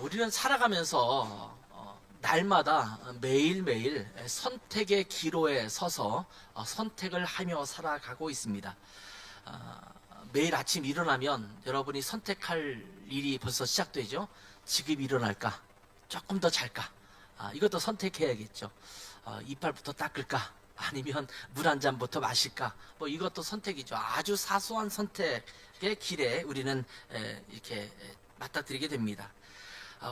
우리는 살아가면서 날마다 매일매일 선택의 기로에 서서 선택을 하며 살아가고 있습니다. 매일 아침 일어나면 여러분이 선택할 일이 벌써 시작되죠. 지금 일어날까? 조금 더 잘까? 이것도 선택해야겠죠. 이빨부터 닦을까? 아니면 물 한 잔부터 마실까? 뭐 이것도 선택이죠. 아주 사소한 선택의 길에 우리는 이렇게 맞닥뜨리게 됩니다.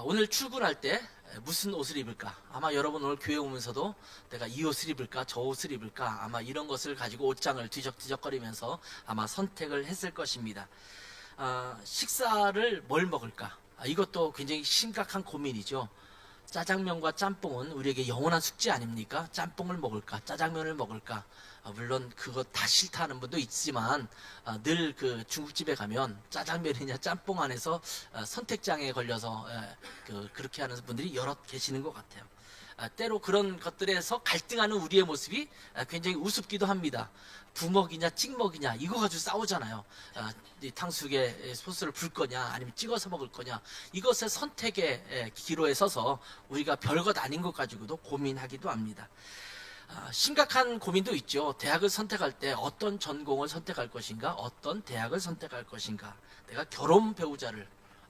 오늘 출근할 때 무슨 옷을 입을까? 아마 여러분 오늘 교회 오면서도 내가 이 옷을 입을까? 저 옷을 입을까? 아마 이런 것을 가지고 옷장을 뒤적뒤적거리면서 아마 선택을 했을 것입니다. 식사를 뭘 먹을까? 이것도 굉장히 심각한 고민이죠. 짜장면과 짬뽕은 우리에게 영원한 숙제 아닙니까? 짬뽕을 먹을까? 짜장면을 먹을까? 물론 그거 다 싫다 하는 분도 있지만 늘 그 중국집에 가면 짜장면이냐 짬뽕 안에서 선택장애 걸려서 그렇게 하는 분들이 여럿 계시는 것 같아요. 때로 그런 것들에서 갈등하는 우리의 모습이 굉장히 우습기도 합니다. 부먹이냐 찍먹이냐 이거 가지고 싸우잖아요. 이 탕수육에 소스를 불 거냐 아니면 찍어서 먹을 거냐, 이것의 선택의 기로에 서서 우리가 별것 아닌 것 가지고도 고민하기도 합니다. 심각한 고민도 있죠. 대학을 선택할 때 어떤 전공을 선택할 것인가, 어떤 대학을 선택할 것인가, 내가 결혼 배우자를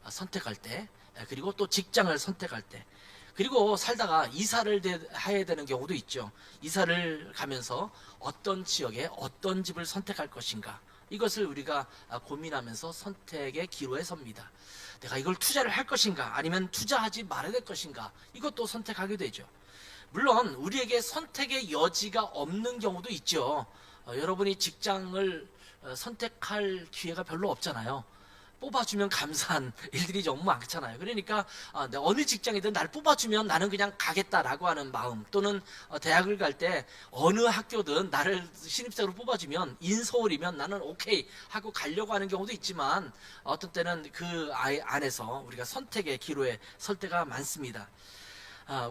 선택할 때, 그리고 또 직장을 선택할 때, 그리고 살다가 이사를 해야 되는 경우도 있죠. 이사를 가면서 어떤 지역에 어떤 집을 선택할 것인가, 이것을 우리가 고민하면서 선택의 기로에 섭니다. 내가 이걸 투자를 할 것인가 아니면 투자하지 말아야 될 것인가, 이것도 선택하게 되죠. 물론 우리에게 선택의 여지가 없는 경우도 있죠. 여러분이 직장을 선택할 기회가 별로 없잖아요. 뽑아주면 감사한 일들이 너무 많잖아요. 그러니까 어느 직장이든 날 뽑아주면 나는 그냥 가겠다라고 하는 마음, 또는 대학을 갈 때 어느 학교든 나를 신입생으로 뽑아주면 인서울이면 나는 오케이 하고 가려고 하는 경우도 있지만, 어떤 때는 그 안에서 우리가 선택의 기로에 설 때가 많습니다.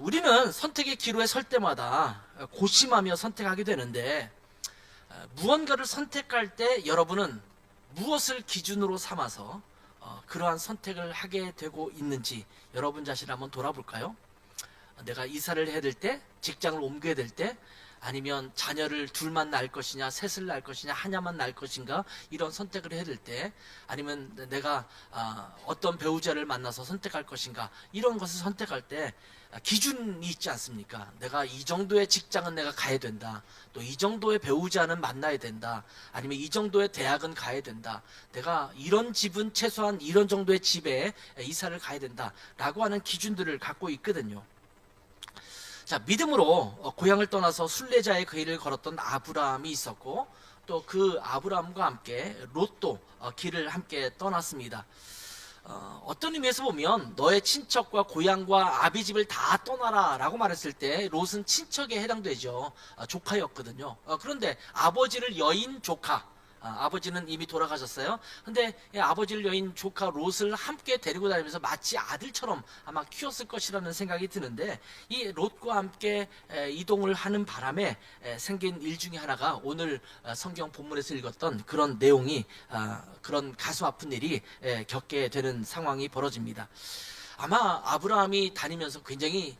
우리는 선택의 기로에 설 때마다 고심하며 선택하게 되는데, 무언가를 선택할 때 여러분은 무엇을 기준으로 삼아서 그러한 선택을 하게 되고 있는지 여러분 자신을 한번 돌아볼까요? 내가 이사를 해야 될 때, 직장을 옮겨야 될 때, 아니면 자녀를 둘만 낳을 것이냐, 셋을 낳을 것이냐, 하나만 낳을 것인가, 이런 선택을 해야 될 때, 아니면 내가 어떤 배우자를 만나서 선택할 것인가, 이런 것을 선택할 때 기준이 있지 않습니까? 내가 이 정도의 직장은 내가 가야 된다, 또 이 정도의 배우자는 만나야 된다, 아니면 이 정도의 대학은 가야 된다, 내가 이런 집은 최소한 이런 정도의 집에 이사를 가야 된다 라고 하는 기준들을 갖고 있거든요. 자, 믿음으로 고향을 떠나서 순례자의 길을 걸었던 아브라함이 있었고, 또 그 아브라함과 함께 롯도 길을 함께 떠났습니다. 어떤 의미에서 보면 너의 친척과 고향과 아비집을 다 떠나라 라고 말했을 때 롯은 친척에 해당되죠. 조카였거든요. 그런데 아버지를 여인 조카, 아버지는 이미 돌아가셨어요. 근데 아버지를 여인 조카 롯을 함께 데리고 다니면서 마치 아들처럼 아마 키웠을 것이라는 생각이 드는데, 이 롯과 함께 이동을 하는 바람에 생긴 일 중에 하나가 오늘 성경 본문에서 읽었던 그런 내용이, 그런 가슴 아픈 일이 겪게 되는 상황이 벌어집니다. 아마 아브라함이 다니면서 굉장히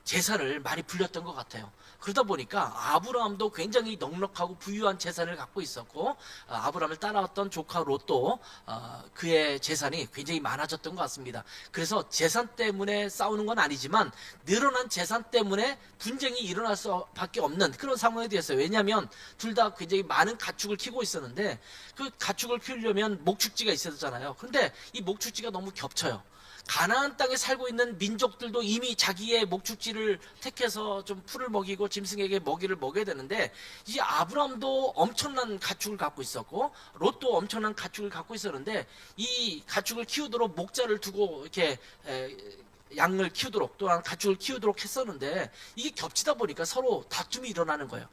재산을 많이 불렸던 것 같아요. 그러다 보니까 아브라함도 굉장히 넉넉하고 부유한 재산을 갖고 있었고, 아브라함을 따라왔던 조카 롯도 그의 재산이 굉장히 많아졌던 것 같습니다. 그래서 재산 때문에 싸우는 건 아니지만 늘어난 재산 때문에 분쟁이 일어날 수밖에 없는 그런 상황이 되었어요. 왜냐하면 둘 다 굉장히 많은 가축을 키우고 있었는데, 그 가축을 키우려면 목축지가 있어야 되잖아요. 그런데 이 목축지가 너무 겹쳐요. 가나안 땅에 살고 있는 민족들도 이미 자기의 목축지를 택해서 좀 풀을 먹이고 짐승에게 먹이를 먹여야 되는데, 이 아브라함도 엄청난 가축을 갖고 있었고 롯도 엄청난 가축을 갖고 있었는데, 이 가축을 키우도록 목자를 두고 이렇게 양을 키우도록, 또한 가축을 키우도록 했었는데, 이게 겹치다 보니까 서로 다툼이 일어나는 거예요.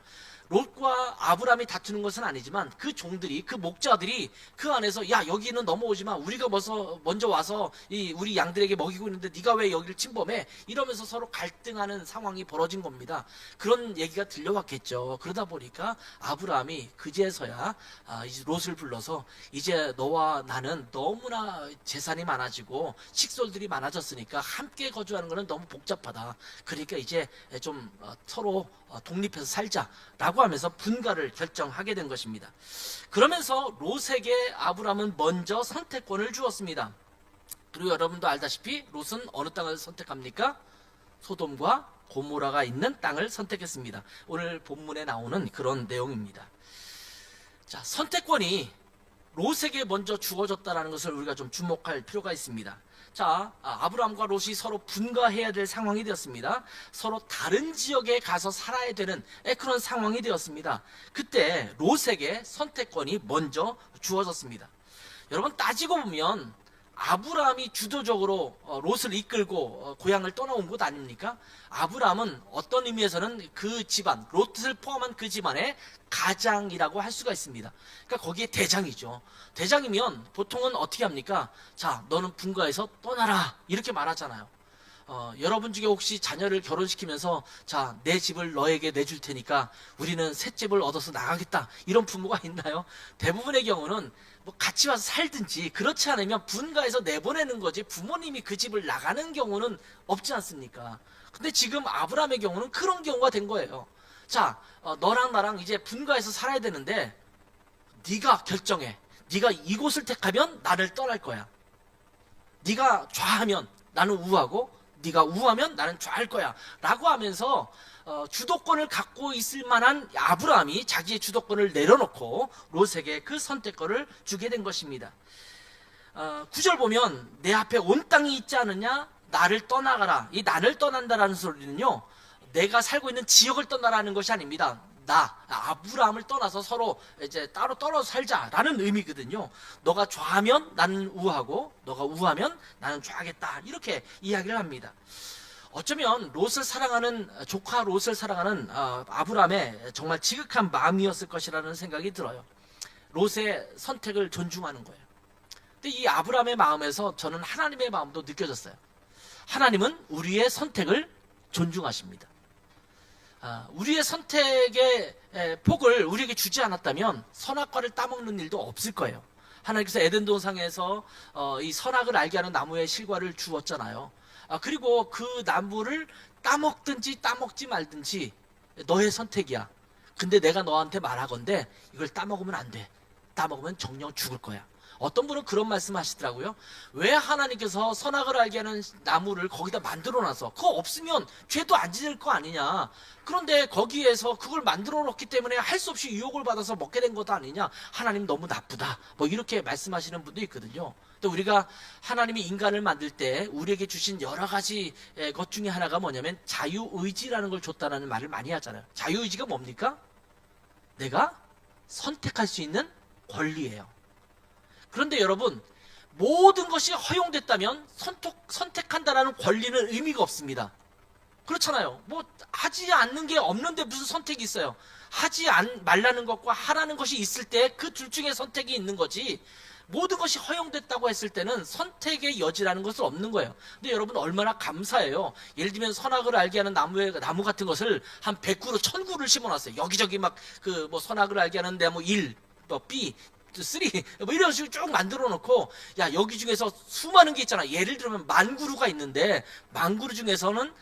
롯과 아브람이 다투는 것은 아니지만 그 종들이, 그 목자들이 그 안에서 야 여기는 넘어오지 마, 우리가 먼저 와서 우리 양들에게 먹이고 있는데 네가 왜 여기를 침범해, 이러면서 서로 갈등하는 상황이 벌어진 겁니다. 그런 얘기가 들려왔겠죠. 그러다 보니까 아브람이 그제서야 이제 롯을 불러서 이제 너와 나는 너무나 재산이 많아지고 식솔들이 많아졌으니까 함께 거주하는 것은 너무 복잡하다. 그러니까 이제 좀 서로 독립해서 살자라고 하면서 분가를 결정하게 된 것입니다. 그러면서 롯에게 아브람은 먼저 선택권을 주었습니다. 그리고 여러분도 알다시피 롯은 어느 땅을 선택합니까? 소돔과 고모라가 있는 땅을 선택했습니다. 오늘 본문에 나오는 그런 내용입니다. 자, 선택권이 롯에게 먼저 주어졌다는 것을 우리가 좀 주목할 필요가 있습니다. 자, 아브람과 롯이 서로 분가해야 될 상황이 되었습니다. 서로 다른 지역에 가서 살아야 되는 그런 상황이 되었습니다. 그때 롯에게 선택권이 먼저 주어졌습니다. 여러분, 따지고 보면 아브람이 주도적으로 롯을 이끌고 고향을 떠나온 곳 아닙니까? 아브람은 어떤 의미에서는 그 집안, 롯을 포함한 그 집안의 가장이라고 할 수가 있습니다. 그러니까 거기에 대장이죠. 대장이면 보통은 어떻게 합니까? 자, 너는 분가해서 떠나라, 이렇게 말하잖아요. 여러분 중에 혹시 자녀를 결혼시키면서 자, 내 집을 너에게 내줄 테니까 우리는 새 집을 얻어서 나가겠다, 이런 부모가 있나요? 대부분의 경우는 뭐 같이 와서 살든지, 그렇지 않으면 분가해서 내보내는 거지 부모님이 그 집을 나가는 경우는 없지 않습니까? 근데 지금 아브람의 경우는 그런 경우가 된 거예요. 자, 너랑 나랑 이제 분가해서 살아야 되는데 네가 결정해. 네가 이곳을 택하면 나를 떠날 거야. 네가 좌하면 나는 우하고, 네가 우하면 나는 좌할 거야 라고 하면서 주도권을 갖고 있을 만한 아브라함이 자기의 주도권을 내려놓고 롯에게 그 선택권을 주게 된 것입니다. 9절 보면 내 앞에 온 땅이 있지 않느냐, 나를 떠나가라. 이 나를 떠난다라는 소리는요, 내가 살고 있는 지역을 떠나라는 것이 아닙니다. 아브라함을 떠나서 서로 이제 따로 떨어져 살자라는 의미거든요. 너가 좌하면 나는 우하고, 너가 우하면 나는 좌하겠다, 이렇게 이야기를 합니다. 어쩌면 롯을 사랑하는, 조카 롯을 사랑하는 아브라함의 정말 지극한 마음이었을 것이라는 생각이 들어요. 롯의 선택을 존중하는 거예요. 근데 이 아브라함의 마음에서 저는 하나님의 마음도 느껴졌어요. 하나님은 우리의 선택을 존중하십니다. 우리의 선택의 폭을 우리에게 주지 않았다면 선악과를 따먹는 일도 없을 거예요. 하나님께서 에덴 동산에서 이 선악을 알게 하는 나무의 실과를 주었잖아요. 그리고 그 나무를 따먹든지 따먹지 말든지 너의 선택이야. 근데 내가 너한테 말하건대 이걸 따먹으면 안 돼. 따먹으면 정령 죽을 거야. 어떤 분은 그런 말씀 하시더라고요. 왜 하나님께서 선악을 알게 하는 나무를 거기다 만들어놔서, 그거 없으면 죄도 안 지을 거 아니냐. 그런데 거기에서 그걸 만들어 놓기 때문에 할 수 없이 유혹을 받아서 먹게 된 것도 아니냐. 하나님 너무 나쁘다, 뭐 이렇게 말씀하시는 분도 있거든요. 또 우리가 하나님이 인간을 만들 때 우리에게 주신 여러 가지 것 중에 하나가 뭐냐면 자유의지라는 걸 줬다는 말을 많이 하잖아요. 자유의지가 뭡니까? 내가 선택할 수 있는 권리예요. 그런데 여러분, 모든 것이 허용됐다면 선택한다라는 권리는 의미가 없습니다. 그렇잖아요. 뭐 하지 않는 게 없는데 무슨 선택이 있어요? 하지 말라는 것과 하라는 것이 있을 때 그 둘 중에 선택이 있는 거지, 모든 것이 허용됐다고 했을 때는 선택의 여지라는 것은 없는 거예요. 근데 여러분 얼마나 감사해요. 예를 들면 선악을 알게 하는 나무 같은 것을 한 100그루 1000그루를 심어놨어요. 여기저기 막 그 뭐 선악을 알게 하는 나무 1, 뭐 B, 3, 뭐 이런 식으로 쭉 만들어 놓고, 야 여기 중에서 수많은 게 있잖아. 예를 들면 10,000그루가 있는데 10,000그루 중에서는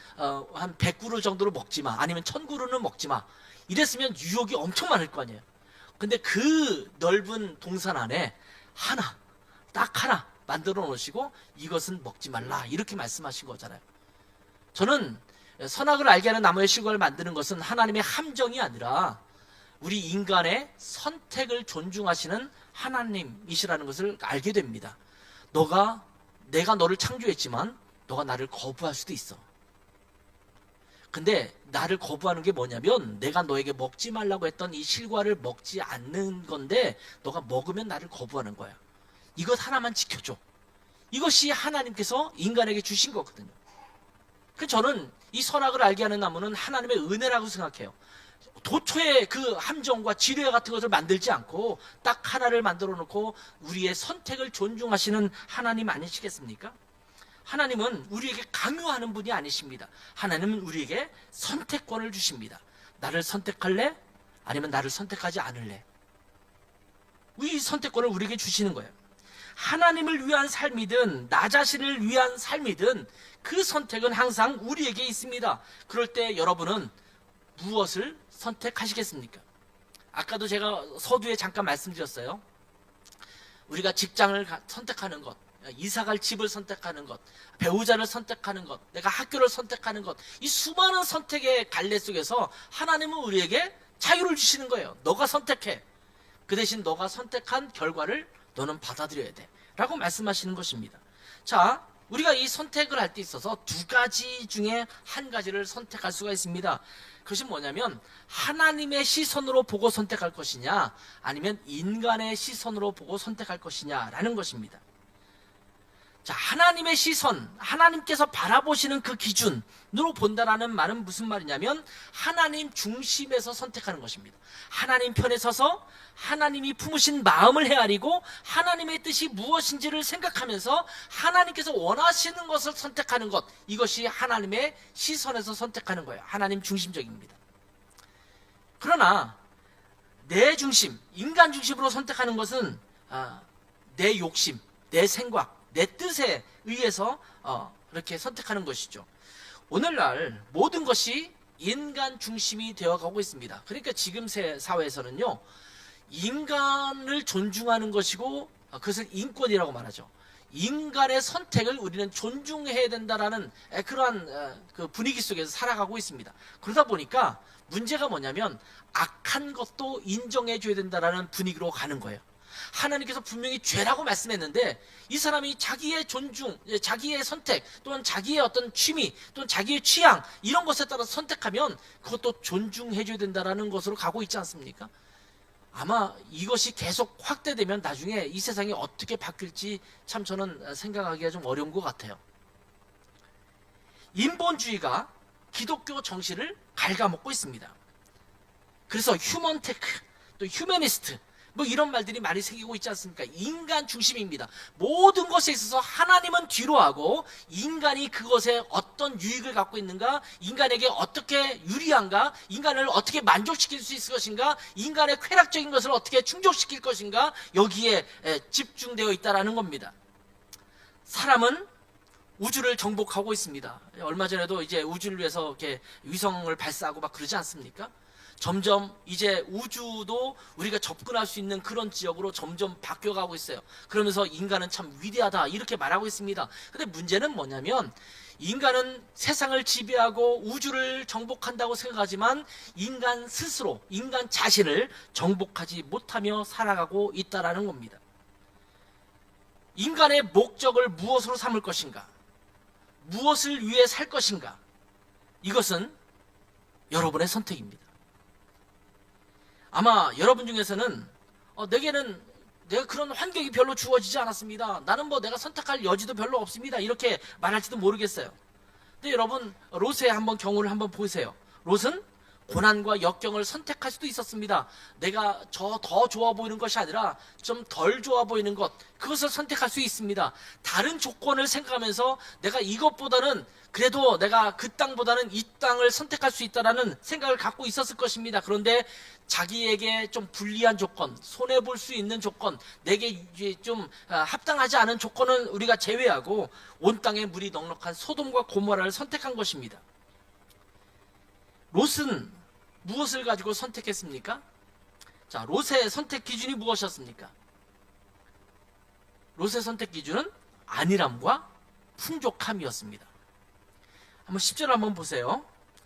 한 100그루 정도를 먹지 마, 아니면 1000그루는 먹지 마, 이랬으면 유혹이 엄청 많을 거 아니에요. 근데 그 넓은 동산 안에 딱 하나 만들어 놓으시고 이것은 먹지 말라, 이렇게 말씀하신 거잖아요. 저는 선악을 알게 하는 나무의 실과를 만드는 것은 하나님의 함정이 아니라 우리 인간의 선택을 존중하시는 하나님이시라는 것을 알게 됩니다. 내가 너를 창조했지만 너가 나를 거부할 수도 있어. 근데 나를 거부하는 게 뭐냐면 내가 너에게 먹지 말라고 했던 이 실과를 먹지 않는 건데 너가 먹으면 나를 거부하는 거야. 이것 하나만 지켜줘. 이것이 하나님께서 인간에게 주신 거거든요. 그래서 저는 이 선악을 알게 하는 나무는 하나님의 은혜라고 생각해요. 도처에 그 함정과 지뢰 같은 것을 만들지 않고 딱 하나를 만들어 놓고 우리의 선택을 존중하시는 하나님 아니시겠습니까? 하나님은 우리에게 강요하는 분이 아니십니다. 하나님은 우리에게 선택권을 주십니다. 나를 선택할래? 아니면 나를 선택하지 않을래? 이 선택권을 우리에게 주시는 거예요. 하나님을 위한 삶이든 나 자신을 위한 삶이든 그 선택은 항상 우리에게 있습니다. 그럴 때 여러분은 무엇을 선택하시겠습니까? 아까도 제가 서두에 잠깐 말씀드렸어요. 우리가 직장을 선택하는 것, 이사갈 집을 선택하는 것, 배우자를 선택하는 것, 내가 학교를 선택하는 것, 이 수많은 선택의 갈래 속에서 하나님은 우리에게 자유를 주시는 거예요. 너가 선택해. 그 대신 너가 선택한 결과를 너는 받아들여야 돼 라고 말씀하시는 것입니다. 자, 우리가 이 선택을 할 때 있어서 두 가지 중에 한 가지를 선택할 수가 있습니다. 그것이 뭐냐면 하나님의 시선으로 보고 선택할 것이냐, 아니면 인간의 시선으로 보고 선택할 것이냐라는 것입니다. 자, 하나님의 시선, 하나님께서 바라보시는 그 기준으로 본다라는 말은 무슨 말이냐면 하나님 중심에서 선택하는 것입니다. 하나님 편에 서서 하나님이 품으신 마음을 헤아리고 하나님의 뜻이 무엇인지를 생각하면서 하나님께서 원하시는 것을 선택하는 것, 이것이 하나님의 시선에서 선택하는 거예요. 하나님 중심적입니다. 그러나 내 중심, 인간 중심으로 선택하는 것은 내 욕심, 내 생각, 내 뜻에 의해서 그렇게 선택하는 것이죠. 오늘날 모든 것이 인간 중심이 되어가고 있습니다. 그러니까 지금 사회에서는요, 인간을 존중하는 것이고 그것을 인권이라고 말하죠. 인간의 선택을 우리는 존중해야 된다라는 그러한 그 분위기 속에서 살아가고 있습니다. 그러다 보니까 문제가 뭐냐면 악한 것도 인정해줘야 된다라는 분위기로 가는 거예요. 하나님께서 분명히 죄라고 말씀했는데 이 사람이 자기의 존중, 자기의 선택 또는 자기의 어떤 취미 또는 자기의 취향 이런 것에 따라 선택하면 그것도 존중해줘야 된다라는 것으로 가고 있지 않습니까? 아마 이것이 계속 확대되면 나중에 이 세상이 어떻게 바뀔지 참 저는 생각하기가 좀 어려운 것 같아요. 인본주의가 기독교 정신을 갉아먹고 있습니다. 그래서 휴먼테크, 또 휴머니스트 뭐 이런 말들이 많이 생기고 있지 않습니까? 인간 중심입니다. 모든 것에 있어서 하나님은 뒤로 하고 인간이 그것에 어떤 유익을 갖고 있는가, 인간에게 어떻게 유리한가, 인간을 어떻게 만족시킬 수 있을 것인가, 인간의 쾌락적인 것을 어떻게 충족시킬 것인가, 여기에 집중되어 있다라는 겁니다. 사람은 우주를 정복하고 있습니다. 얼마 전에도 이제 우주를 위해서 이렇게 위성을 발사하고 막 그러지 않습니까? 점점 이제 우주도 우리가 접근할 수 있는 그런 지역으로 점점 바뀌어가고 있어요. 그러면서 인간은 참 위대하다 이렇게 말하고 있습니다. 근데 문제는 뭐냐면 인간은 세상을 지배하고 우주를 정복한다고 생각하지만 인간 스스로, 인간 자신을 정복하지 못하며 살아가고 있다는 겁니다. 인간의 목적을 무엇으로 삼을 것인가? 무엇을 위해 살 것인가? 이것은 여러분의 선택입니다. 아마 여러분 중에서는 내게는 내가 그런 환경이 별로 주어지지 않았습니다. 나는 뭐 내가 선택할 여지도 별로 없습니다. 이렇게 말할지도 모르겠어요. 근데 여러분 롯의 한번 경우를 한번 보세요. 롯은 고난과 역경을 선택할 수도 있었습니다. 내가 더 좋아 보이는 것이 아니라 좀 덜 좋아 보이는 것, 그것을 선택할 수 있습니다. 다른 조건을 생각하면서 내가 이것보다는 그래도 내가 그 땅보다는 이 땅을 선택할 수 있다는 생각을 갖고 있었을 것입니다. 그런데 자기에게 좀 불리한 조건, 손해볼 수 있는 조건, 내게 좀 합당하지 않은 조건은 우리가 제외하고 온 땅에 물이 넉넉한 소돔과 고모라를 선택한 것입니다. 롯은 무엇을 가지고 선택했습니까? 자, 롯의 선택 기준이 무엇이었습니까? 롯의 선택 기준은 안일함과 풍족함이었습니다. 한번 10절 한번 보세요.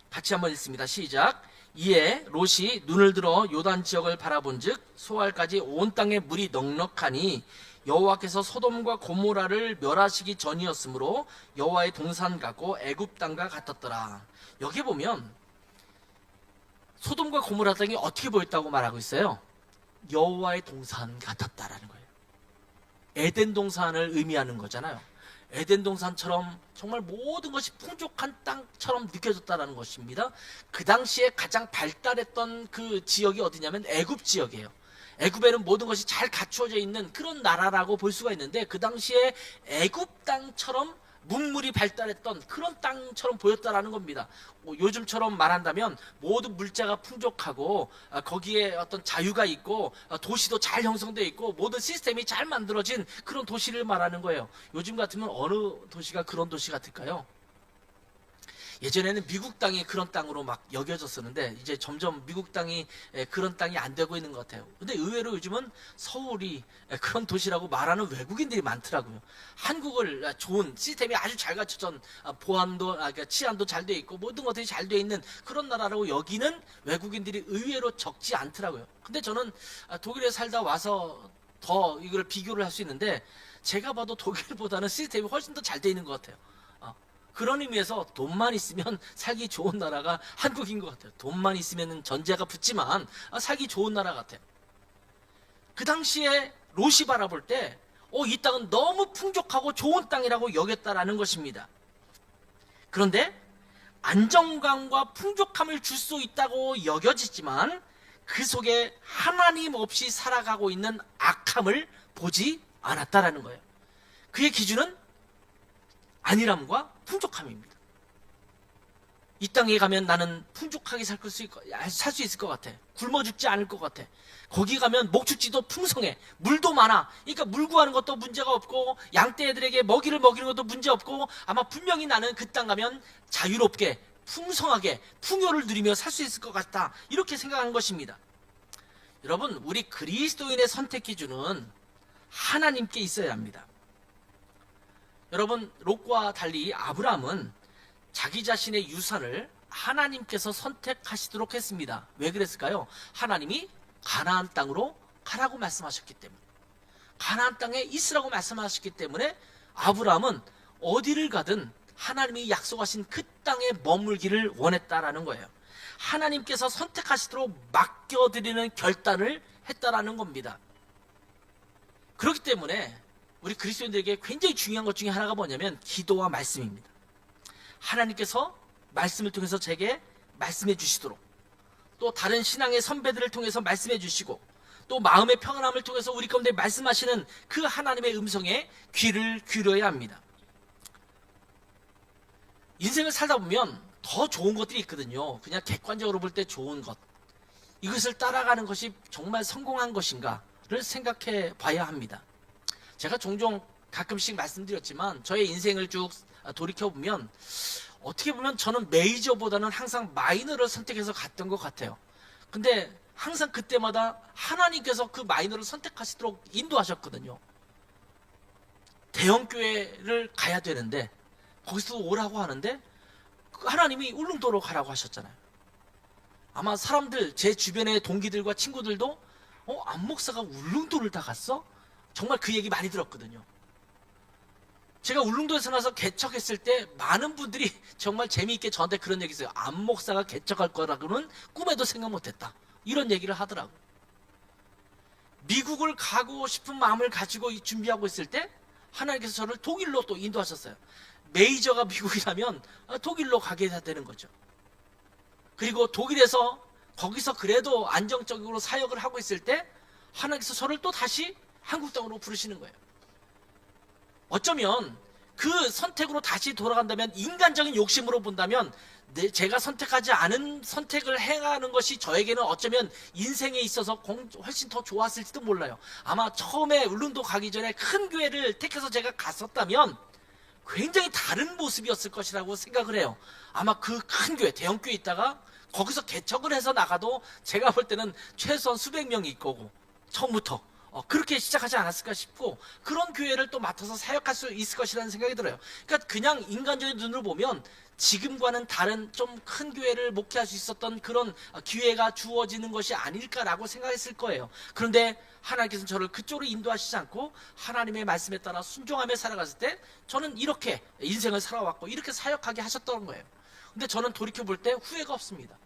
같이 한번 읽습니다. 시작. 이에 롯이 눈을 들어 요단 지역을 바라본즉 소알까지 온 땅에 물이 넉넉하니 여호와께서 소돔과 고모라를 멸하시기 전이었으므로 여호와의 동산 같고 애굽 땅과 같았더라. 여기 보면 소돔과 고모라 땅이 어떻게 보였다고 말하고 있어요? 여호와의 동산 같았다라는 거예요. 에덴 동산을 의미하는 거잖아요. 에덴 동산처럼 정말 모든 것이 풍족한 땅처럼 느껴졌다는 것입니다. 그 당시에 가장 발달했던 그 지역이 어디냐면 애굽 지역이에요. 애굽에는 모든 것이 잘 갖추어져 있는 그런 나라라고 볼 수가 있는데, 그 당시에 애굽 땅처럼 문물이 발달했던 그런 땅처럼 보였다라는 겁니다. 요즘처럼 말한다면 모든 물자가 풍족하고 거기에 어떤 자유가 있고 도시도 잘 형성되어 있고 모든 시스템이 잘 만들어진 그런 도시를 말하는 거예요. 요즘 같으면 어느 도시가 그런 도시 같을까요? 예전에는 미국 땅이 그런 땅으로 막 여겨졌었는데 이제 점점 미국 땅이 그런 땅이 안 되고 있는 것 같아요. 근데 의외로 요즘은 서울이 그런 도시라고 말하는 외국인들이 많더라고요. 한국을 좋은 시스템이 아주 잘 갖춰진 보안도 그러니까 치안도 잘 돼 있고 모든 것들이 잘 돼 있는 그런 나라라고 여기는 외국인들이 의외로 적지 않더라고요. 근데 저는 독일에 살다 와서 더 이걸 비교를 할 수 있는데, 제가 봐도 독일보다는 시스템이 훨씬 더 잘 돼 있는 것 같아요. 그런 의미에서 돈만 있으면 살기 좋은 나라가 한국인 것 같아요. 돈만 있으면 전제가 붙지만 살기 좋은 나라 같아요. 그 당시에 롯이 바라볼 때 이 땅은 너무 풍족하고 좋은 땅이라고 여겼다라는 것입니다. 그런데 안정감과 풍족함을 줄 수 있다고 여겨지지만 그 속에 하나님 없이 살아가고 있는 악함을 보지 않았다라는 거예요. 그의 기준은 안일함과 풍족함입니다. 이 땅에 가면 나는 풍족하게 살 수 있을 것 같아. 굶어 죽지 않을 것 같아. 거기 가면 목축지도 풍성해. 물도 많아. 그러니까 물 구하는 것도 문제가 없고 양떼들에게 먹이를 먹이는 것도 문제 없고 아마 분명히 나는 그 땅 가면 자유롭게 풍성하게 풍요를 누리며 살 수 있을 것 같다. 이렇게 생각한 것입니다. 여러분, 우리 그리스도인의 선택 기준은 하나님께 있어야 합니다. 여러분, 롯과 달리 아브라함은 자기 자신의 유산을 하나님께서 선택하시도록 했습니다. 왜 그랬을까요? 하나님이 가나안 땅으로 가라고 말씀하셨기 때문에, 가나안 땅에 있으라고 말씀하셨기 때문에 아브라함은 어디를 가든 하나님이 약속하신 그 땅에 머물기를 원했다라는 거예요. 하나님께서 선택하시도록 맡겨드리는 결단을 했다라는 겁니다. 그렇기 때문에 우리 그리스도인들에게 굉장히 중요한 것 중에 하나가 뭐냐면 기도와 말씀입니다. 하나님께서 말씀을 통해서 제게 말씀해 주시도록, 또 다른 신앙의 선배들을 통해서 말씀해 주시고, 또 마음의 평안함을 통해서 우리 가운데 말씀하시는 그 하나님의 음성에 귀를 기울여야 합니다. 인생을 살다 보면 더 좋은 것들이 있거든요. 그냥 객관적으로 볼 때 좋은 것, 이것을 따라가는 것이 정말 성공한 것인가를 생각해 봐야 합니다. 제가 종종 가끔씩 말씀드렸지만 저의 인생을 쭉 돌이켜보면 어떻게 보면 저는 메이저보다는 항상 마이너를 선택해서 갔던 것 같아요. 근데 항상 그때마다 하나님께서 그 마이너를 선택하시도록 인도하셨거든요. 대형교회를 가야 되는데 거기서 오라고 하는데 하나님이 울릉도로 가라고 하셨잖아요. 아마 사람들, 제 주변의 동기들과 친구들도 안 목사가 울릉도를 다 갔어? 정말 그 얘기 많이 들었거든요. 제가 울릉도에서 나서 개척했을 때 많은 분들이 정말 재미있게 저한테 그런 얘기 했어요. 안 목사가 개척할 거라고는 꿈에도 생각 못했다. 이런 얘기를 하더라고. 미국을 가고 싶은 마음을 가지고 준비하고 있을 때 하나님께서 저를 독일로 또 인도하셨어요. 메이저가 미국이라면 독일로 가게 되는 거죠. 그리고 독일에서 거기서 그래도 안정적으로 사역을 하고 있을 때 하나님께서 저를 또 다시 한국 땅으로 부르시는 거예요. 어쩌면 그 선택으로 다시 돌아간다면, 인간적인 욕심으로 본다면 제가 선택하지 않은 선택을 행하는 것이 저에게는 어쩌면 인생에 있어서 훨씬 더 좋았을지도 몰라요. 아마 처음에 울릉도 가기 전에 큰 교회를 택해서 제가 갔었다면 굉장히 다른 모습이었을 것이라고 생각을 해요. 아마 그 큰 교회, 대형 교회 있다가 거기서 개척을 해서 나가도 제가 볼 때는 최소한 수백 명이 있을 거고, 처음부터 그렇게 시작하지 않았을까 싶고, 그런 교회를 또 맡아서 사역할 수 있을 것이라는 생각이 들어요. 그러니까 그냥 인간적인 눈으로 보면 지금과는 다른 좀 큰 교회를 목회할 수 있었던 그런 기회가 주어지는 것이 아닐까라고 생각했을 거예요. 그런데 하나님께서는 저를 그쪽으로 인도하시지 않고 하나님의 말씀에 따라 순종하며 살아갔을 때 저는 이렇게 인생을 살아왔고 이렇게 사역하게 하셨던 거예요. 근데 저는 돌이켜볼 때 후회가 없습니다.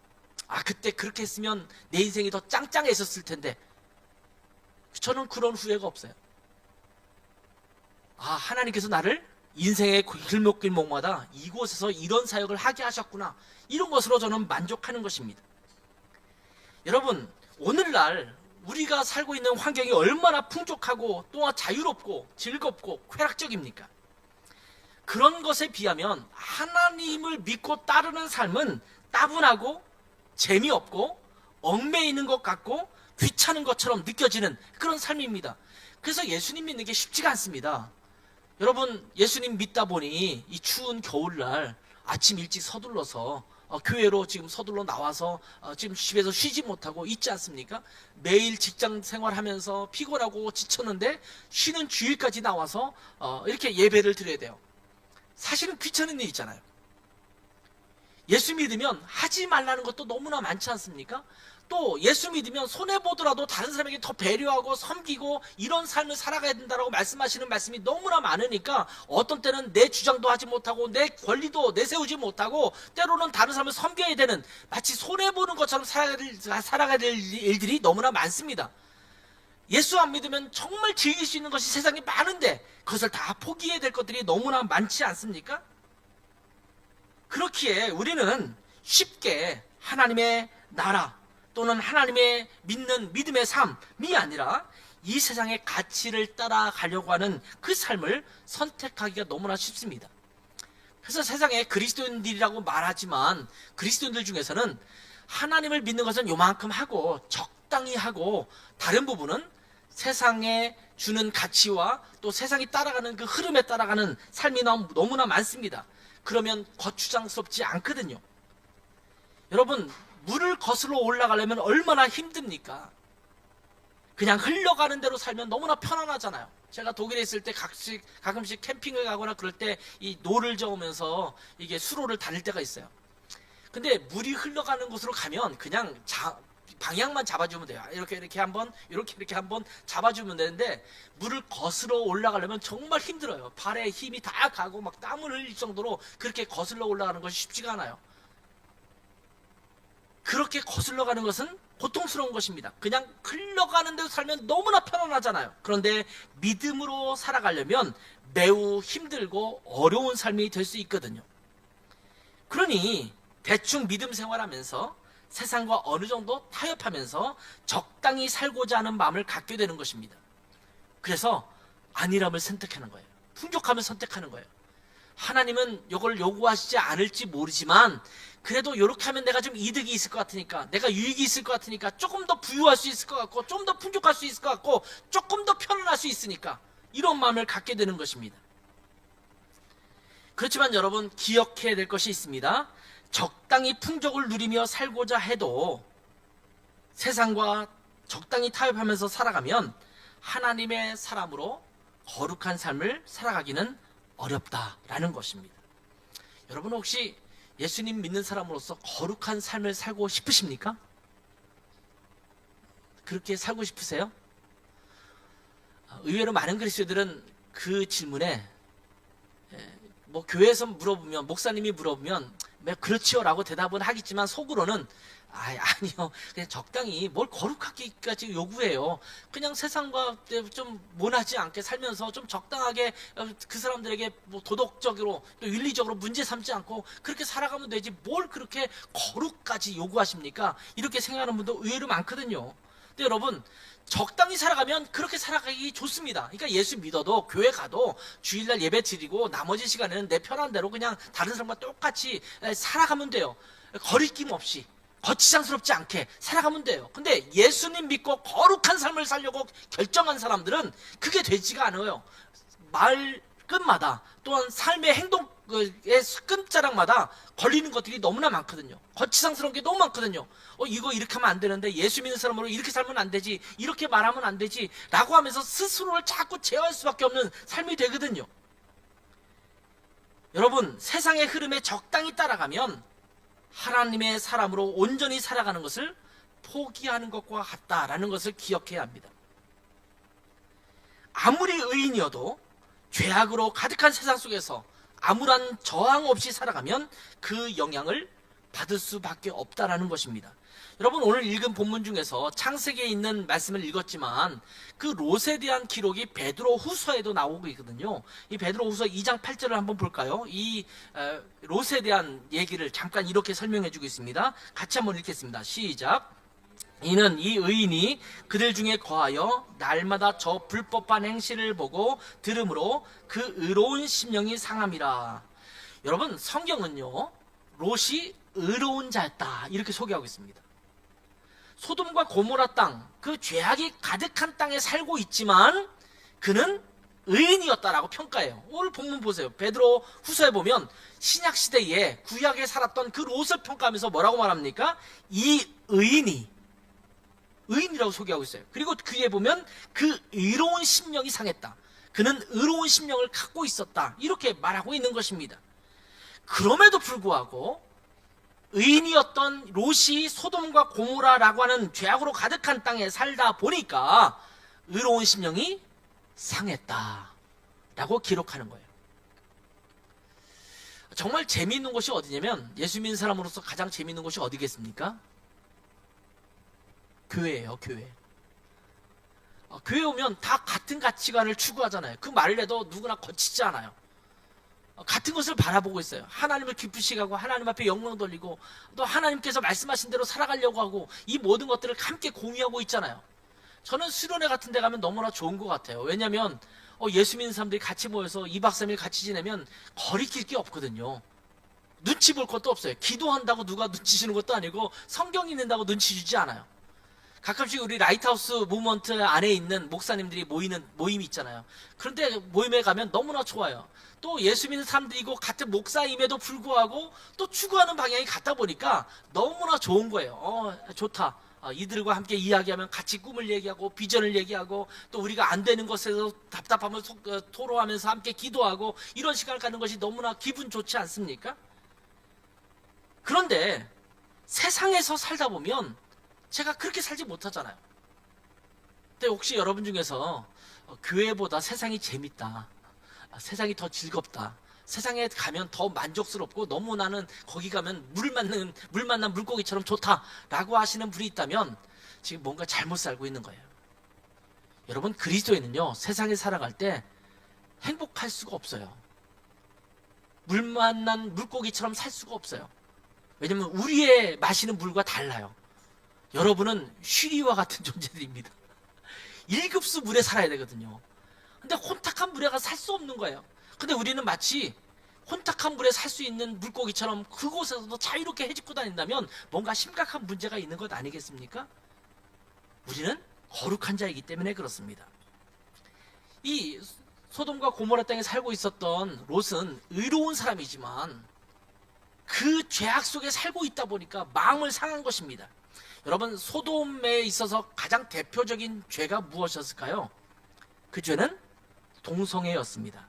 그때 그렇게 했으면 내 인생이 더 짱짱했었을 텐데, 저는 그런 후회가 없어요. 하나님께서 나를 인생의 길목길목마다 이곳에서 이런 사역을 하게 하셨구나, 이런 것으로 저는 만족하는 것입니다. 여러분, 오늘날 우리가 살고 있는 환경이 얼마나 풍족하고 또한 자유롭고 즐겁고 쾌락적입니까? 그런 것에 비하면 하나님을 믿고 따르는 삶은 따분하고 재미없고 얽매이는 것 같고 귀찮은 것처럼 느껴지는 그런 삶입니다. 그래서 예수님 믿는 게 쉽지가 않습니다. 여러분, 예수님 믿다 보니 이 추운 겨울날 아침 일찍 서둘러서 교회로 지금 서둘러 나와서 지금 집에서 쉬지 못하고 있지 않습니까? 매일 직장 생활하면서 피곤하고 지쳤는데 쉬는 주일까지 나와서 이렇게 예배를 드려야 돼요. 사실은 귀찮은 일이잖아요. 예수 믿으면 하지 말라는 것도 너무나 많지 않습니까? 또 예수 믿으면 손해보더라도 다른 사람에게 더 배려하고 섬기고 이런 삶을 살아가야 된다고 말씀하시는 말씀이 너무나 많으니까 어떤 때는 내 주장도 하지 못하고 내 권리도 내세우지 못하고 때로는 다른 사람을 섬겨야 되는, 마치 손해보는 것처럼 살아가야 될 일들이 너무나 많습니다. 예수 안 믿으면 정말 즐길 수 있는 것이 세상에 많은데 그것을 다 포기해야 될 것들이 너무나 많지 않습니까? 그렇기에 우리는 쉽게 하나님의 나라 또는 하나님의 믿는 믿음의 삶이 아니라 이 세상의 가치를 따라가려고 하는 그 삶을 선택하기가 너무나 쉽습니다. 그래서 세상에 그리스도인들이라고 말하지만 그리스도인들 중에서는 하나님을 믿는 것은 요만큼 하고 적당히 하고 다른 부분은 세상에 주는 가치와 또 세상이 따라가는 그 흐름에 따라가는 삶이 너무나 많습니다. 그러면 거추장스럽지 않거든요. 여러분, 물을 거슬러 올라가려면 얼마나 힘듭니까? 그냥 흘러가는 대로 살면 너무나 편안하잖아요. 제가 독일에 있을 때 가끔씩 캠핑을 가거나 그럴 때 이 노를 저으면서 이게 수로를 다닐 때가 있어요. 근데 물이 흘러가는 곳으로 가면 그냥 방향만 잡아주면 돼요. 이렇게 한번 잡아주면 되는데 물을 거슬러 올라가려면 정말 힘들어요. 발에 힘이 다 가고 막 땀을 흘릴 정도로 그렇게 거슬러 올라가는 것이 쉽지가 않아요. 그렇게 거슬러 가는 것은 고통스러운 것입니다. 그냥 흘러가는 대로 살면 너무나 편안하잖아요. 그런데 믿음으로 살아가려면 매우 힘들고 어려운 삶이 될 수 있거든요. 그러니 대충 믿음 생활하면서 세상과 어느 정도 타협하면서 적당히 살고자 하는 마음을 갖게 되는 것입니다. 그래서 안일함을 선택하는 거예요. 풍족함을 선택하는 거예요. 하나님은 이걸 요구하시지 않을지 모르지만 그래도 이렇게 하면 내가 좀 이득이 있을 것 같으니까, 내가 유익이 있을 것 같으니까, 조금 더 부유할 수 있을 것 같고, 좀 더 풍족할 수 있을 것 같고, 조금 더 편안할 수 있으니까 이런 마음을 갖게 되는 것입니다. 그렇지만 여러분, 기억해야 될 것이 있습니다. 적당히 풍족을 누리며 살고자 해도 세상과 적당히 타협하면서 살아가면 하나님의 사람으로 거룩한 삶을 살아가기는 어렵다라는 것입니다. 여러분, 혹시 예수님 믿는 사람으로서 거룩한 삶을 살고 싶으십니까? 그렇게 살고 싶으세요? 의외로 많은 그리스도들은 그 질문에 뭐 교회에서 물어보면, 목사님이 물어보면 그렇지요 라고 대답은 하겠지만 속으로는 아니요, 그냥 적당히 뭘 거룩하기까지 요구해요. 그냥 세상과 좀 모나지 않게 살면서 좀 적당하게 그 사람들에게 뭐 도덕적으로 또 윤리적으로 문제 삼지 않고 그렇게 살아가면 되지 뭘 그렇게 거룩까지 요구하십니까? 이렇게 생각하는 분도 의외로 많거든요. 근데 여러분, 적당히 살아가면 그렇게 살아가기 좋습니다. 그러니까 예수 믿어도 교회 가도 주일날 예배 드리고 나머지 시간에는 내 편한 대로 그냥 다른 사람과 똑같이 살아가면 돼요. 거리낌 없이 거치장스럽지 않게 살아가면 돼요. 근데 예수님 믿고 거룩한 삶을 살려고 결정한 사람들은 그게 되지가 않아요. 말 끝마다 또한 삶의 행동의 끝자락마다 걸리는 것들이 너무나 많거든요. 거치장스러운 게 너무 많거든요. 이거 이렇게 하면 안 되는데, 예수 믿는 사람으로 이렇게 살면 안 되지, 이렇게 말하면 안 되지 라고 하면서 스스로를 자꾸 제어할 수밖에 없는 삶이 되거든요. 여러분, 세상의 흐름에 적당히 따라가면 하나님의 사람으로 온전히 살아가는 것을 포기하는 것과 같다라는 것을 기억해야 합니다. 아무리 의인이어도 죄악으로 가득한 세상 속에서 아무런 저항 없이 살아가면 그 영향을 받을 수밖에 없다라는 것입니다. 여러분, 오늘 읽은 본문 중에서 창세기에 있는 말씀을 읽었지만 그 롯에 대한 기록이 베드로 후서에도 나오고 있거든요. 이 베드로 후서 2장 8절을 한번 볼까요? 이 롯에 대한 얘기를 잠깐 이렇게 설명해 주고 있습니다. 같이 한번 읽겠습니다. 시작. 이는 이 의인이 그들 중에 거하여 날마다 저 불법한 행실을 보고 들음으로 그 의로운 심령이 상함이라. 여러분, 성경은요, 롯이 의로운 자였다 이렇게 소개하고 있습니다. 소돔과 고모라 땅, 그 죄악이 가득한 땅에 살고 있지만 그는 의인이었다라고 평가해요. 오늘 본문 보세요. 베드로 후서에 보면 신약 시대에 구약에 살았던 그 롯을 평가하면서 뭐라고 말합니까? 이 의인이라고 소개하고 있어요. 그리고 그에 보면 그 의로운 심령이 상했다. 그는 의로운 심령을 갖고 있었다. 이렇게 말하고 있는 것입니다. 그럼에도 불구하고 의인이었던 롯이 소돔과 고모라라고 하는 죄악으로 가득한 땅에 살다 보니까 의로운 심령이 상했다라고 기록하는 거예요. 정말 재미있는 곳이 어디냐면, 예수 믿는 사람으로서 가장 재미있는 곳이 어디겠습니까? 교회예요, 교회. 교회 오면 다 같은 가치관을 추구하잖아요. 그 말을 해도 누구나 거치지 않아요. 같은 것을 바라보고 있어요. 하나님을 기쁘시게 하고 하나님 앞에 영광 돌리고 또 하나님께서 말씀하신 대로 살아가려고 하고 이 모든 것들을 함께 공유하고 있잖아요. 저는 수련회 같은 데 가면 너무나 좋은 것 같아요. 왜냐하면 예수 믿는 사람들이 같이 모여서 2박 3일 같이 지내면 거리낄 게 없거든요. 눈치 볼 것도 없어요. 기도한다고 누가 눈치 주는 것도 아니고 성경 읽는다고 눈치 주지 않아요. 가끔씩 우리 라이트하우스 무브먼트 안에 있는 목사님들이 모이는 모임이 있잖아요. 그런데 모임에 가면 너무나 좋아요. 또 예수 믿는 사람들이고 같은 목사임에도 불구하고 또 추구하는 방향이 같다 보니까 너무나 좋은 거예요. 좋다. 이들과 함께 이야기하면 같이 꿈을 얘기하고 비전을 얘기하고 또 우리가 안 되는 것에서 답답함을 토로하면서 함께 기도하고 이런 시간을 갖는 것이 너무나 기분 좋지 않습니까? 그런데 세상에서 살다 보면 제가 그렇게 살지 못하잖아요. 근데 혹시 여러분 중에서 교회보다 세상이 재밌다, 세상이 더 즐겁다, 세상에 가면 더 만족스럽고 너무 나는 거기 가면 물 만난 물고기처럼 좋다라고 하시는 분이 있다면 지금 뭔가 잘못 살고 있는 거예요. 여러분, 그리스도인은요, 세상에 살아갈 때 행복할 수가 없어요. 물 만난 물고기처럼 살 수가 없어요. 왜냐면 우리의 마시는 물과 달라요. 여러분은 쉬리와 같은 존재들입니다. 1급수 물에 살아야 되거든요. 근데 혼탁한 물에 가서 살 수 없는 거예요. 근데 우리는 마치 혼탁한 물에 살 수 있는 물고기처럼 그곳에서도 자유롭게 헤집고 다닌다면 뭔가 심각한 문제가 있는 것 아니겠습니까? 우리는 거룩한 자이기 때문에 그렇습니다. 이 소돔과 고모라 땅에 살고 있었던 롯은 의로운 사람이지만 그 죄악 속에 살고 있다 보니까 마음을 상한 것입니다. 여러분, 소돔에 있어서 가장 대표적인 죄가 무엇이었을까요? 그 죄는 동성애였습니다.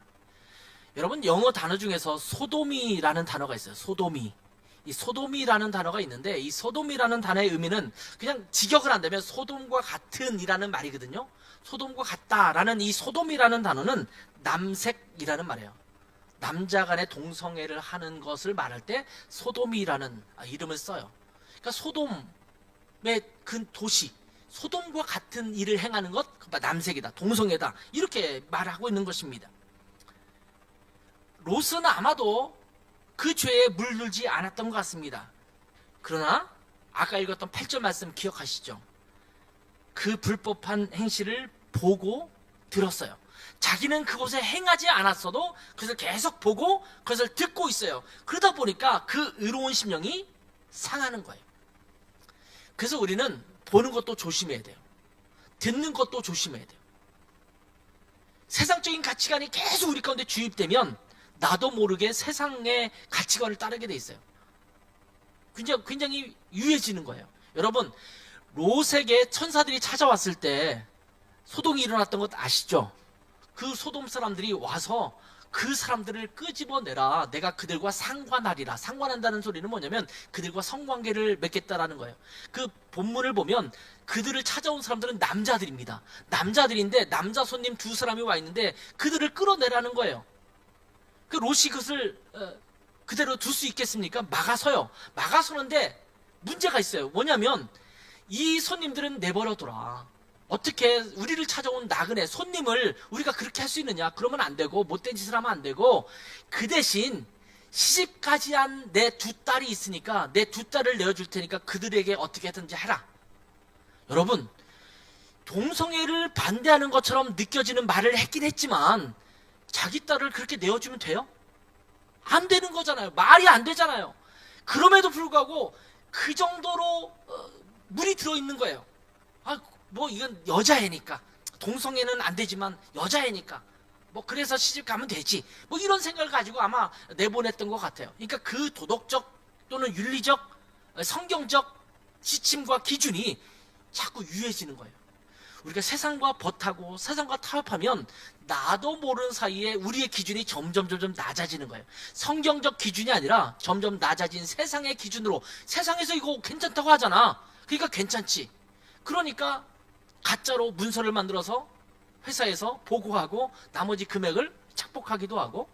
여러분, 영어 단어 중에서 소돔이라는 단어가 있어요. 소돔이. 이 소돔이라는 단어가 있는데 이 소돔이라는 단어의 의미는 그냥 직역을 한다면 소돔과 같은 이라는 말이거든요. 소돔과 같다라는 이 소돔이라는 단어는 남색이라는 말이에요. 남자 간의 동성애를 하는 것을 말할 때 소돔이라는 이름을 써요. 그러니까 소돔의 그 도시, 소돔과 같은 일을 행하는 것, 남색이다, 동성애다, 이렇게 말하고 있는 것입니다. 롯은 아마도 그 죄에 물들지 않았던 것 같습니다. 그러나 아까 읽었던 8절 말씀 기억하시죠? 그 불법한 행실을 보고 들었어요. 자기는 그곳에 행하지 않았어도 그것을 계속 보고 그것을 듣고 있어요. 그러다 보니까 그 의로운 심령이 상하는 거예요. 그래서 우리는 보는 것도 조심해야 돼요. 듣는 것도 조심해야 돼요. 세상적인 가치관이 계속 우리 가운데 주입되면 나도 모르게 세상의 가치관을 따르게 돼 있어요. 굉장히 유해지는 거예요. 여러분, 롯에게 천사들이 찾아왔을 때 소동이 일어났던 것 아시죠? 그 소돔 사람들이 와서 그 사람들을 끄집어내라. 내가 그들과 상관하리라. 상관한다는 소리는 뭐냐면 그들과 성관계를 맺겠다라는 거예요. 그 본문을 보면 그들을 찾아온 사람들은 남자들입니다. 남자들인데 남자 손님 2사람이 와 있는데 그들을 끌어내라는 거예요. 그 롯이 그대로 둘 수 있겠습니까? 막아서요. 막아서는데 문제가 있어요. 뭐냐면 이 손님들은 내버려둬라. 어떻게 우리를 찾아온 나그네 손님을 우리가 그렇게 할 수 있느냐? 그러면 안 되고 못된 짓을 하면 안 되고, 그 대신 시집까지 한 내 두 딸이 있으니까 내 두 딸을 내어줄 테니까 그들에게 어떻게든지 해라. 여러분, 동성애를 반대하는 것처럼 느껴지는 말을 했긴 했지만 자기 딸을 그렇게 내어주면 돼요? 안 되는 거잖아요. 말이 안 되잖아요. 그럼에도 불구하고 그 정도로 물이 들어있는 거예요. 뭐 이건 여자애니까, 동성애는 안 되지만 여자애니까 뭐 그래서 시집 가면 되지, 뭐 이런 생각을 가지고 아마 내보냈던 것 같아요. 그러니까 그 도덕적 또는 윤리적 성경적 지침과 기준이 자꾸 유해지는 거예요. 우리가 세상과 버타고 세상과 타협하면 나도 모르는 사이에 우리의 기준이 점점 낮아지는 거예요. 성경적 기준이 아니라 점점 낮아진 세상의 기준으로, 세상에서 이거 괜찮다고 하잖아, 그러니까 괜찮지. 그러니까 가짜로 문서를 만들어서 회사에서 보고하고 나머지 금액을 착복하기도 하고,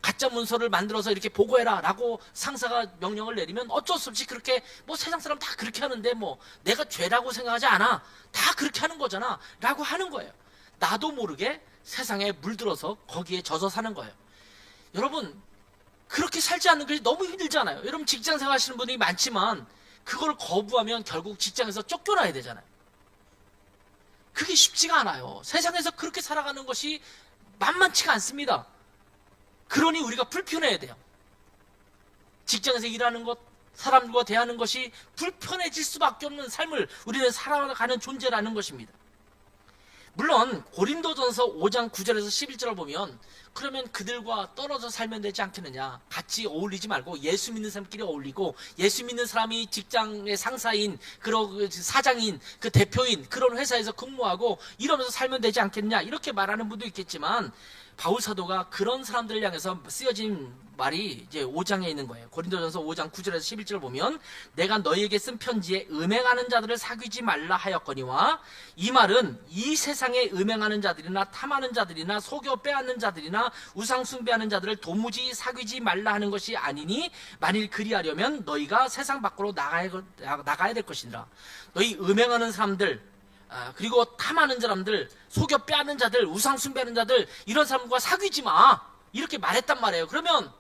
가짜 문서를 만들어서 이렇게 보고해라 라고 상사가 명령을 내리면 어쩔 수 없이 그렇게, 뭐 세상 사람 다 그렇게 하는데 뭐 내가 죄라고 생각하지 않아, 다 그렇게 하는 거잖아 라고 하는 거예요. 나도 모르게 세상에 물들어서 거기에 젖어 사는 거예요. 여러분, 그렇게 살지 않는 것이 너무 힘들잖아요. 여러분, 직장 생활 하시는 분들이 많지만 그걸 거부하면 결국 직장에서 쫓겨나야 되잖아요. 그게 쉽지가 않아요. 세상에서 그렇게 살아가는 것이 만만치가 않습니다. 그러니 우리가 불편해야 돼요. 직장에서 일하는 것, 사람들과 대하는 것이 불편해질 수밖에 없는 삶을 우리는 살아가는 존재라는 것입니다. 물론 고린도전서 5장 9절에서 11절을 보면, 그러면 그들과 떨어져 살면 되지 않겠느냐, 같이 어울리지 말고 예수 믿는 사람끼리 어울리고, 예수 믿는 사람이 직장의 상사인, 그런 사장인, 그 대표인 그런 회사에서 근무하고 이러면서 살면 되지 않겠냐, 이렇게 말하는 분도 있겠지만, 바울 사도가 그런 사람들을 향해서 쓰여진 말이 이제 5장에 있는 거예요. 고린도전서 5장 9절에서 11절을 보면, 내가 너희에게 쓴 편지에 음행하는 자들을 사귀지 말라 하였거니와, 이 말은 이 세상에 음행하는 자들이나 탐하는 자들이나 속여 빼앗는 자들이나 우상 숭배하는 자들을 도무지 사귀지 말라 하는 것이 아니니, 만일 그리하려면 너희가 세상 밖으로 나가야 될 것이니라. 너희 음행하는 사람들, 그리고 탐하는 사람들, 속여 빼앗는 자들, 우상 숭배하는 자들, 이런 사람과 사귀지 마, 이렇게 말했단 말이에요. 그러면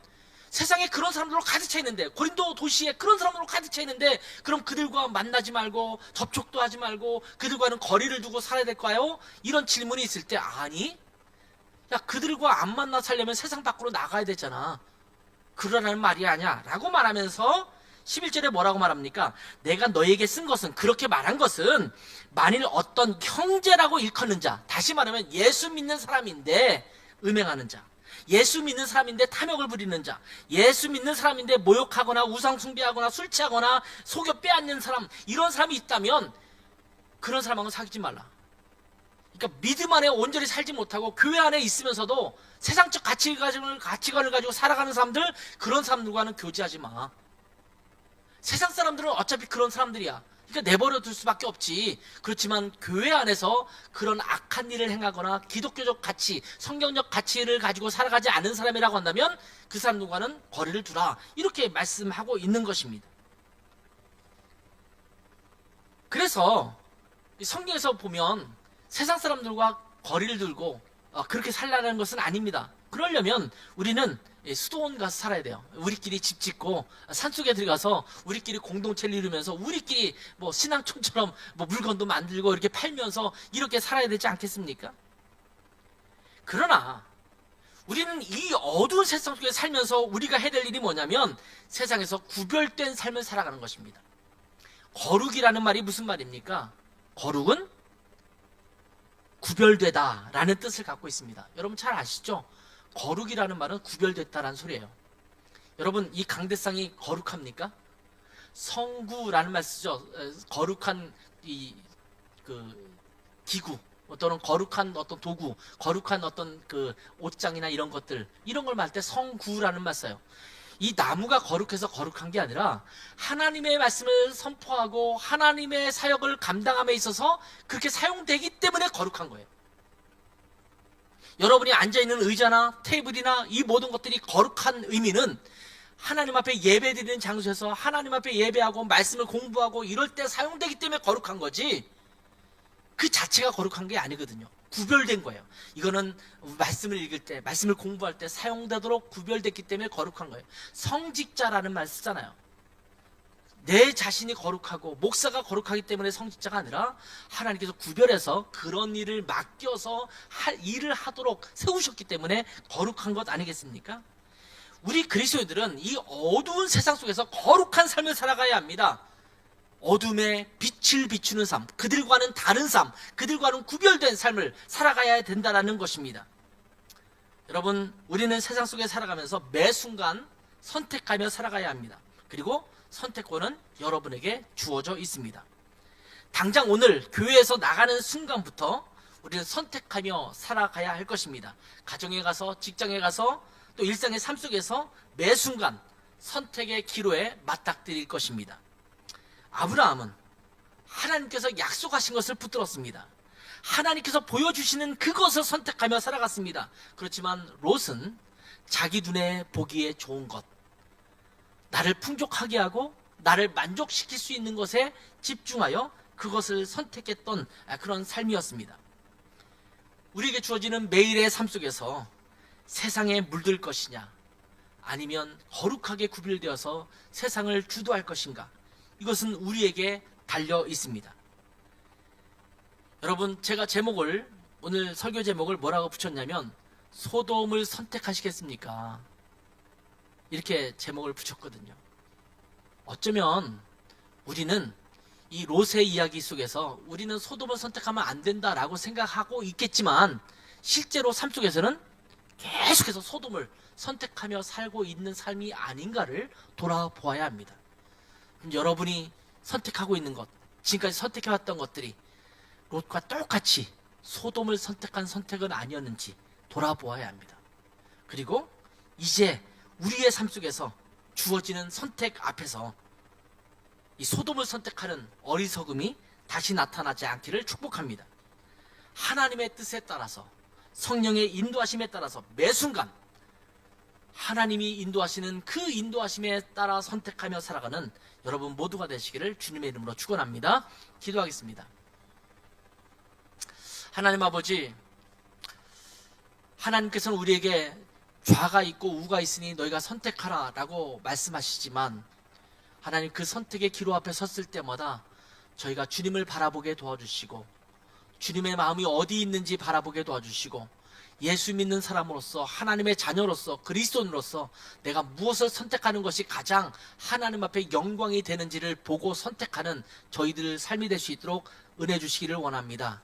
세상에 그런 사람들로 가득 차 있는데, 고린도 도시에 그런 사람들로 가득 차 있는데, 그럼 그들과 만나지 말고 접촉도 하지 말고 그들과는 거리를 두고 살아야 될까요? 이런 질문이 있을 때, 아니, 야, 그들과 안 만나 살려면 세상 밖으로 나가야 되잖아, 그러라는 말이 아니야 라고 말하면서 11절에 뭐라고 말합니까? 내가 너에게 쓴 것은, 그렇게 말한 것은, 만일 어떤 형제라고 일컫는 자, 다시 말하면 예수 믿는 사람인데 음행하는 자, 예수 믿는 사람인데 탐욕을 부리는 자, 예수 믿는 사람인데 모욕하거나 우상 숭배하거나 술 취하거나 속여 빼앗는 사람, 이런 사람이 있다면 그런 사람하고는 사귀지 말라. 그러니까 믿음 안에 온전히 살지 못하고 교회 안에 있으면서도 세상적 가치관을 가지고 살아가는 사람들, 그런 사람들과는 교제하지 마. 세상 사람들은 어차피 그런 사람들이야. 그러니까 내버려 둘 수밖에 없지. 그렇지만 교회 안에서 그런 악한 일을 행하거나 기독교적 가치, 성경적 가치를 가지고 살아가지 않은 사람이라고 한다면 그 사람들과는 거리를 두라, 이렇게 말씀하고 있는 것입니다. 그래서 성경에서 보면 세상 사람들과 거리를 두고 그렇게 살라는 것은 아닙니다. 그러려면 우리는 수도원 가서 살아야 돼요. 우리끼리 집 짓고 산속에 들어가서 우리끼리 공동체를 이루면서 우리끼리 뭐 신앙촌처럼 뭐 물건도 만들고 이렇게 팔면서 이렇게 살아야 되지 않겠습니까? 그러나 우리는 이 어두운 세상 속에 살면서 우리가 해야 될 일이 뭐냐면, 세상에서 구별된 삶을 살아가는 것입니다. 거룩이라는 말이 무슨 말입니까? 거룩은 구별되다 라는 뜻을 갖고 있습니다. 여러분 잘 아시죠? 거룩이라는 말은 구별됐다라는 소리예요. 여러분, 이 강대상이 거룩합니까? 성구라는 말 쓰죠. 거룩한 기구, 또는 거룩한 어떤 도구, 거룩한 어떤 그 옷장이나 이런 것들, 이런 걸 말할 때 성구라는 말 써요. 이 나무가 거룩해서 거룩한 게 아니라 하나님의 말씀을 선포하고 하나님의 사역을 감당함에 있어서 그렇게 사용되기 때문에 거룩한 거예요. 여러분이 앉아있는 의자나 테이블이나 이 모든 것들이 거룩한 의미는 하나님 앞에 예배드리는 장소에서 하나님 앞에 예배하고 말씀을 공부하고 이럴 때 사용되기 때문에 거룩한 거지, 그 자체가 거룩한 게 아니거든요. 구별된 거예요. 이거는 말씀을 읽을 때, 말씀을 공부할 때 사용되도록 구별됐기 때문에 거룩한 거예요. 성직자라는 말 쓰잖아요. 내 자신이 거룩하고 목사가 거룩하기 때문에 성직자가 아니라 하나님께서 구별해서 그런 일을 맡겨서 일을 하도록 세우셨기 때문에 거룩한 것 아니겠습니까? 우리 그리스도인들은 이 어두운 세상 속에서 거룩한 삶을 살아가야 합니다. 어둠에 빛을 비추는 삶, 그들과는 다른 삶, 그들과는 구별된 삶을 살아가야 된다는 것입니다. 여러분, 우리는 세상 속에 살아가면서 매 순간 선택하며 살아가야 합니다. 그리고 선택권은 여러분에게 주어져 있습니다. 당장 오늘 교회에서 나가는 순간부터 우리는 선택하며 살아가야 할 것입니다. 가정에 가서, 직장에 가서, 또 일상의 삶 속에서 매 순간 선택의 기로에 맞닥뜨릴 것입니다. 아브라함은 하나님께서 약속하신 것을 붙들었습니다. 하나님께서 보여주시는 그것을 선택하며 살아갔습니다. 그렇지만 롯은 자기 눈에 보기에 좋은 것, 나를 풍족하게 하고 나를 만족시킬 수 있는 것에 집중하여 그것을 선택했던 그런 삶이었습니다. 우리에게 주어지는 매일의 삶 속에서 세상에 물들 것이냐, 아니면 거룩하게 구별되어서 세상을 주도할 것인가, 이것은 우리에게 달려 있습니다. 여러분, 제가 오늘 설교 제목을 뭐라고 붙였냐면 소돔을 선택하시겠습니까? 이렇게 제목을 붙였거든요. 어쩌면 우리는 이 롯의 이야기 속에서 우리는 소돔을 선택하면 안 된다라고 생각하고 있겠지만 실제로 삶 속에서는 계속해서 소돔을 선택하며 살고 있는 삶이 아닌가를 돌아보아야 합니다. 그럼 여러분이 선택하고 있는 것, 지금까지 선택해왔던 것들이 롯과 똑같이 소돔을 선택한 선택은 아니었는지 돌아보아야 합니다. 그리고 이제 우리의 삶 속에서 주어지는 선택 앞에서 이 소돔을 선택하는 어리석음이 다시 나타나지 않기를 축복합니다. 하나님의 뜻에 따라서, 성령의 인도하심에 따라서 매 순간 하나님이 인도하시는 그 인도하심에 따라 선택하며 살아가는 여러분 모두가 되시기를 주님의 이름으로 축원합니다. 기도하겠습니다. 하나님 아버지, 하나님께서는 우리에게 좌가 있고 우가 있으니 너희가 선택하라 라고 말씀하시지만, 하나님 그 선택의 기로 앞에 섰을 때마다 저희가 주님을 바라보게 도와주시고, 주님의 마음이 어디 있는지 바라보게 도와주시고, 예수 믿는 사람으로서, 하나님의 자녀로서, 그리스도인으로서 내가 무엇을 선택하는 것이 가장 하나님 앞에 영광이 되는지를 보고 선택하는 저희들 삶이 될 수 있도록 은혜 주시기를 원합니다.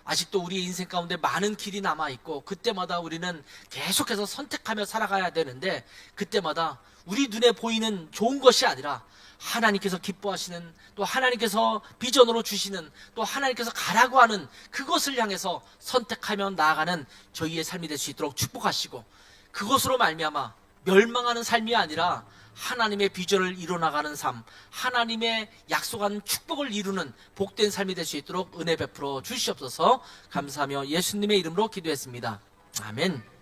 아직도 우리의 인생 가운데 많은 길이 남아있고 그때마다 우리는 계속해서 선택하며 살아가야 되는데, 그때마다 우리 눈에 보이는 좋은 것이 아니라 하나님께서 기뻐하시는, 또 하나님께서 비전으로 주시는, 또 하나님께서 가라고 하는 그것을 향해서 선택하며 나아가는 저희의 삶이 될 수 있도록 축복하시고, 그것으로 말미암아 멸망하는 삶이 아니라 하나님의 비전을 이뤄나가는 삶, 하나님의 약속한 축복을 이루는 복된 삶이 될 수 있도록 은혜 베풀어 주시옵소서. 감사하며 예수님의 이름으로 기도했습니다. 아멘.